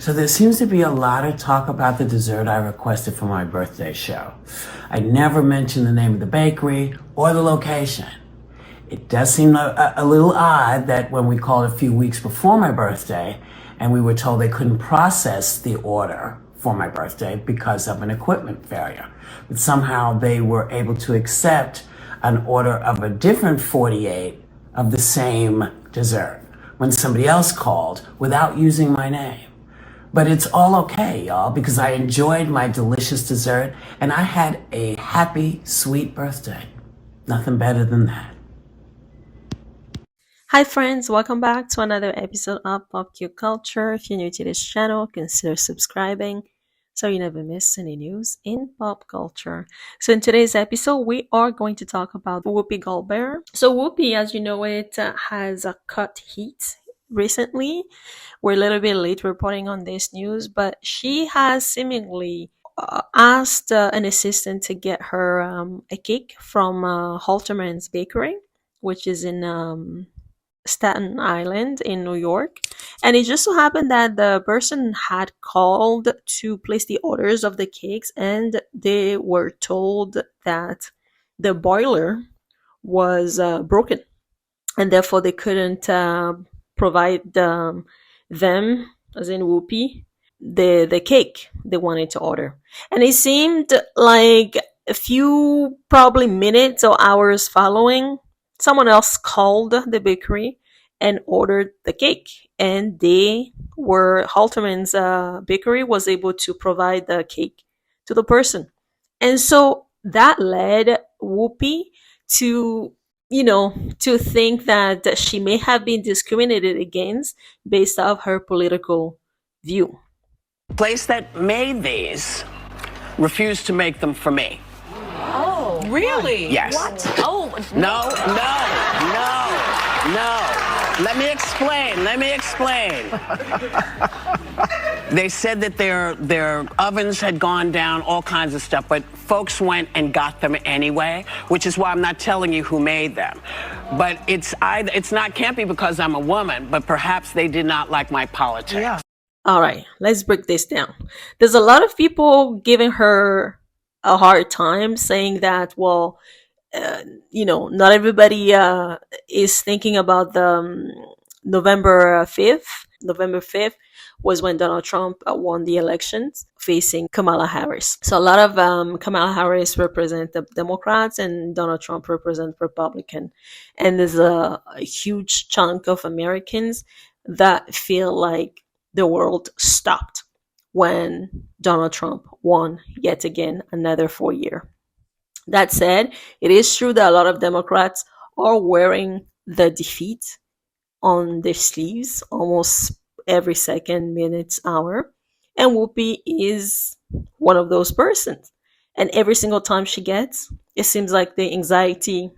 So there seems to be a lot of talk about the dessert I requested for my birthday show. I never mentioned the name of the bakery or the location. It does seem a little odd that when we called a few weeks before my birthday and we were told they couldn't process the order for my birthday because of an equipment failure, but somehow they were able to accept an order of a different 48 of the same dessert when somebody else called without using my name. But it's all okay, y'all, because I enjoyed my delicious dessert and I had a happy, sweet birthday. Nothing better than that. Hi friends, welcome back to another episode of Pop Culture. If you're new to this channel, consider subscribing so you never miss any news in pop culture. So in today's episode, we are going to talk about Whoopi Goldberg. So Whoopi, as you know it, has cut heat recently. We're a little bit late reporting on this news, but she has seemingly asked an assistant to get her a cake from Holtermann's bakery, which is in Staten Island in New York. And it just so happened that the person had called to place the orders of the cakes and they were told that the boiler was broken and therefore they couldn't provide them, as in Whoopi, the cake they wanted to order. And it seemed like a few probably minutes or hours following, someone else called the bakery and ordered the cake, and Haltermann's bakery was able to provide the cake to the person. And so that led Whoopi to think that she may have been discriminated against based off her political view. The place that made these refused to make them for me. Oh, really? Yes. What? Oh, No. Let me explain. They said that their ovens had gone down, all kinds of stuff, but folks went and got them anyway, which is why I'm not telling you who made them. But can't be because I'm a woman, but perhaps they did not like my politics. Yeah. All right, let's break this down. There's a lot of people giving her a hard time, saying that, well, not everybody is thinking about the November 5th. November 5th was when Donald Trump won the elections facing Kamala Harris. So a lot of Kamala Harris represent the Democrats and Donald Trump represent Republican. And there's a huge chunk of Americans that feel like the world stopped when Donald Trump won yet again another 4-year. That said, it is true that a lot of Democrats are wearing the defeat on their sleeves almost every second, minute, hour. And Whoopi is one of those persons. And every single time she gets, it seems like the anxiety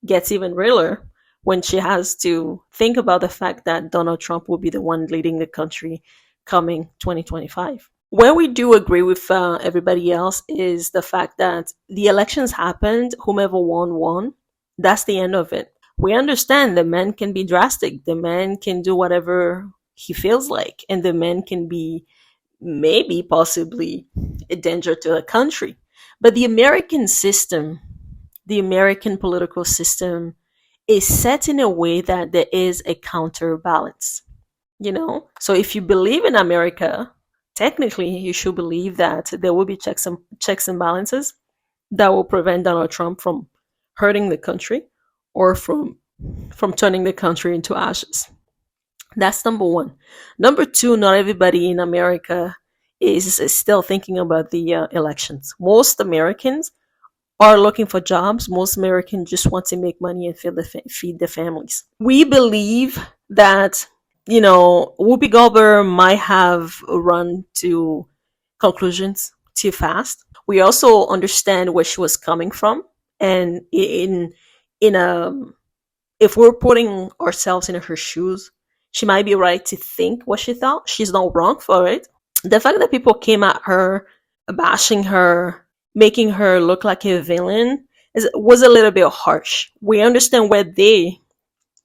gets even realer when she has to think about the fact that Donald Trump will be the one leading the country coming 2025. Where we do agree with everybody else is the fact that the elections happened, whomever won. That's the end of it. We understand the man can be drastic. The man can do whatever he feels like. And the man can be maybe possibly a danger to the country. But the American system, the American political system is set in a way that there is a counterbalance. So if you believe in America, technically, you should believe that there will be checks and balances that will prevent Donald Trump from hurting the country or from turning the country into ashes. That's number one. Number two, not everybody in America is still thinking about the elections. Most Americans are looking for jobs. Most Americans just want to make money and feed their families. We believe that Whoopi Goldberg might have run to conclusions too fast. We also understand where she was coming from, and if we're putting ourselves in her shoes, she might be right to think what she thought. She's not wrong for it. The fact that people came at her, bashing her, making her look like a villain, was a little bit harsh. We understand where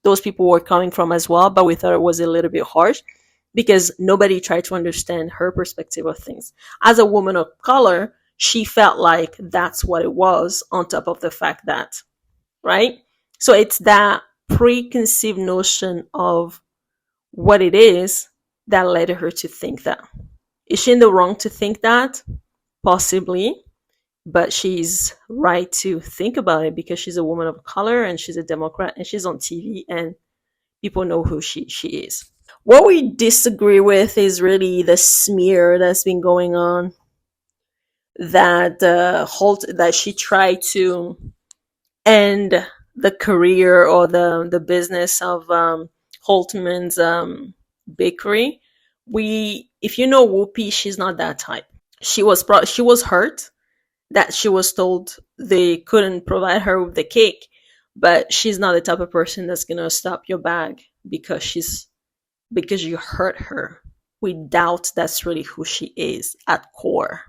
those people were coming from as well, but we thought it was a little bit harsh. because nobody tried to understand her perspective of things. As a woman of color, she felt like that's what it was, on top of the fact that, right? So it's that preconceived notion of what it is that led her to think that. Is she in the wrong to think that? Possibly, but she's right to think about it because she's a woman of color and she's a Democrat and she's on TV and people know who she is. What we disagree with is really the smear that's been going on, that that she tried to end the career or the business of Holtermann's bakery. If you know Whoopi, she's not that type. She was hurt that she was told they couldn't provide her with the cake, but she's not the type of person that's gonna stop your bag because you hurt her. We doubt that's really who she is at core.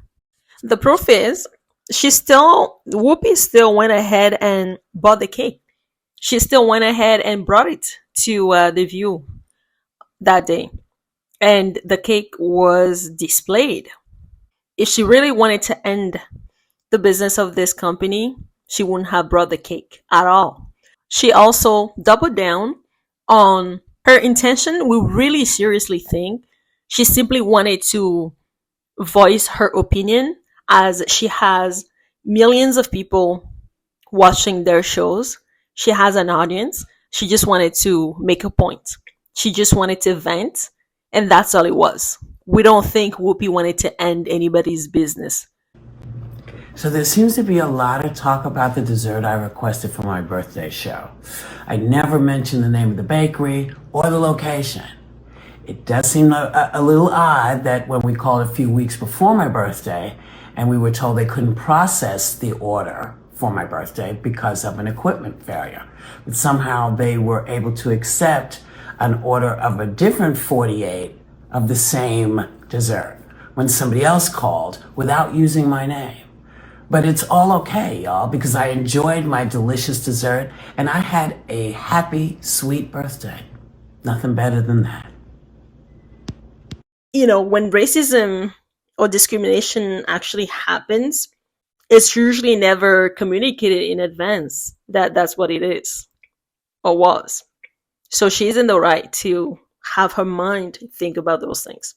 The proof is Whoopi still went ahead and bought the cake. She still went ahead and brought it to the View that day, and the cake was displayed. If she really wanted to end the business of this company, she wouldn't have brought the cake at all. She also doubled down on her intention. We really seriously think she simply wanted to voice her opinion, as she has millions of people watching their shows. She has an audience. She just wanted to make a point. She just wanted to vent, and that's all it was. We don't think Whoopi wanted to end anybody's business. So there seems to be a lot of talk about the dessert I requested for my birthday show. I never mentioned the name of the bakery or the location. It does seem a little odd that when we called a few weeks before my birthday and we were told they couldn't process the order for my birthday because of an equipment failure, but somehow they were able to accept an order of a different 48 of the same dessert when somebody else called without using my name. But it's all okay, y'all, because I enjoyed my delicious dessert and I had a happy, sweet birthday. Nothing better than that. You know, when racism or discrimination actually happens, it's usually never communicated in advance that that's what it is or was. So she's in the right to have her mind think about those things.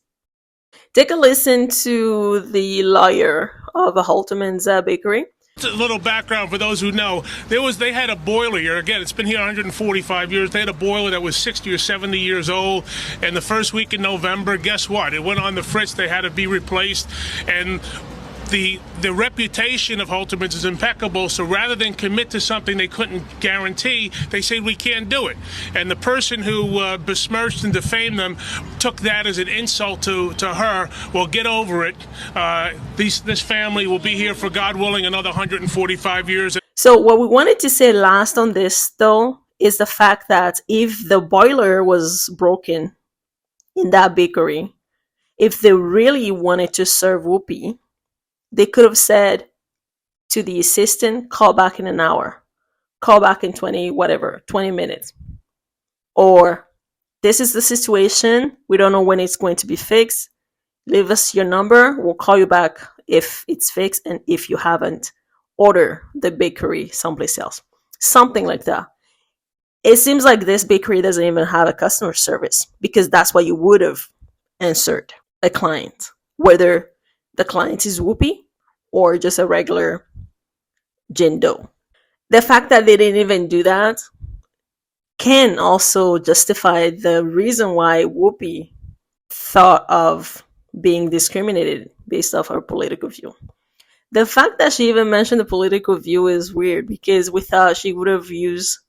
Take a listen to the lawyer of Holtermann's bakery. A little background for those who know. They had a boiler here. Again, it's been here 145 years. They had a boiler that was 60 or 70 years old. And the first week in November, guess what? It went on the fritz. They had to be replaced. And the reputation of Holtermann's is impeccable, so rather than commit to something they couldn't guarantee, they said we can't do it. And the person who besmirched and defamed them took that as an insult to her. Well, get over it. This family will be here for, God willing, another 145 years. So what we wanted to say last on this, though, is the fact that if the boiler was broken in that bakery, if they really wanted to serve Whoopi, they could have said to the assistant, call back in an hour, call back in 20 minutes. Or, this is the situation, we don't know when it's going to be fixed, leave us your number, we'll call you back if it's fixed, and if you haven't, order the bakery someplace else. Something like that. It seems like this bakery doesn't even have a customer service, because that's what you would have answered a client, whether the client is Whoopi or just a regular Jane Doe. The fact that they didn't even do that can also justify the reason why Whoopi thought of being discriminated based off her political view. The fact that she even mentioned the political view is weird, because we thought she would have used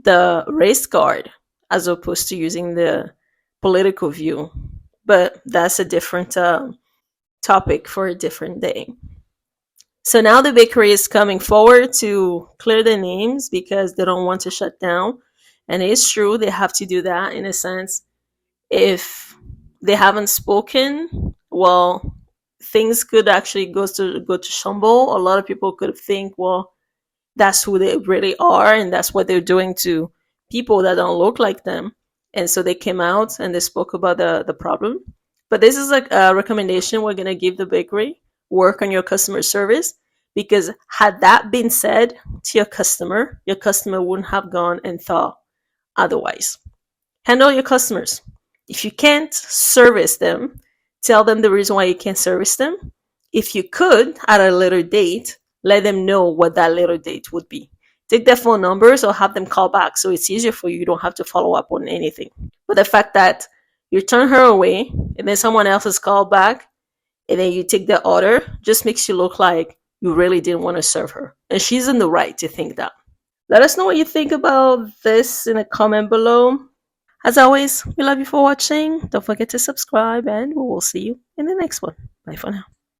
the race card as opposed to using the political view. But that's a different topic for a different day. So now the bakery is coming forward to clear the names because they don't want to shut down. And it's true, they have to do that in a sense. If they haven't spoken, well, things could actually go to shamble. A lot of people could think, well, that's who they really are, and that's what they're doing to people that don't look like them. And so they came out and they spoke about the problem. But this is a recommendation we're going to give the bakery. Work on your customer service, because had that been said to your customer wouldn't have gone and thought otherwise. Handle your customers. If you can't service them, tell them the reason why you can't service them. If you could, at a later date, let them know what that later date would be. Take their phone numbers or have them call back so it's easier for you. You don't have to follow up on anything. But the fact that you turn her away and then someone else has called back and then you take the order just makes you look like you really didn't want to serve her. And she's in the right to think that. Let us know what you think about this in a comment below. As always, we love you for watching. Don't forget to subscribe and we will see you in the next one. Bye for now.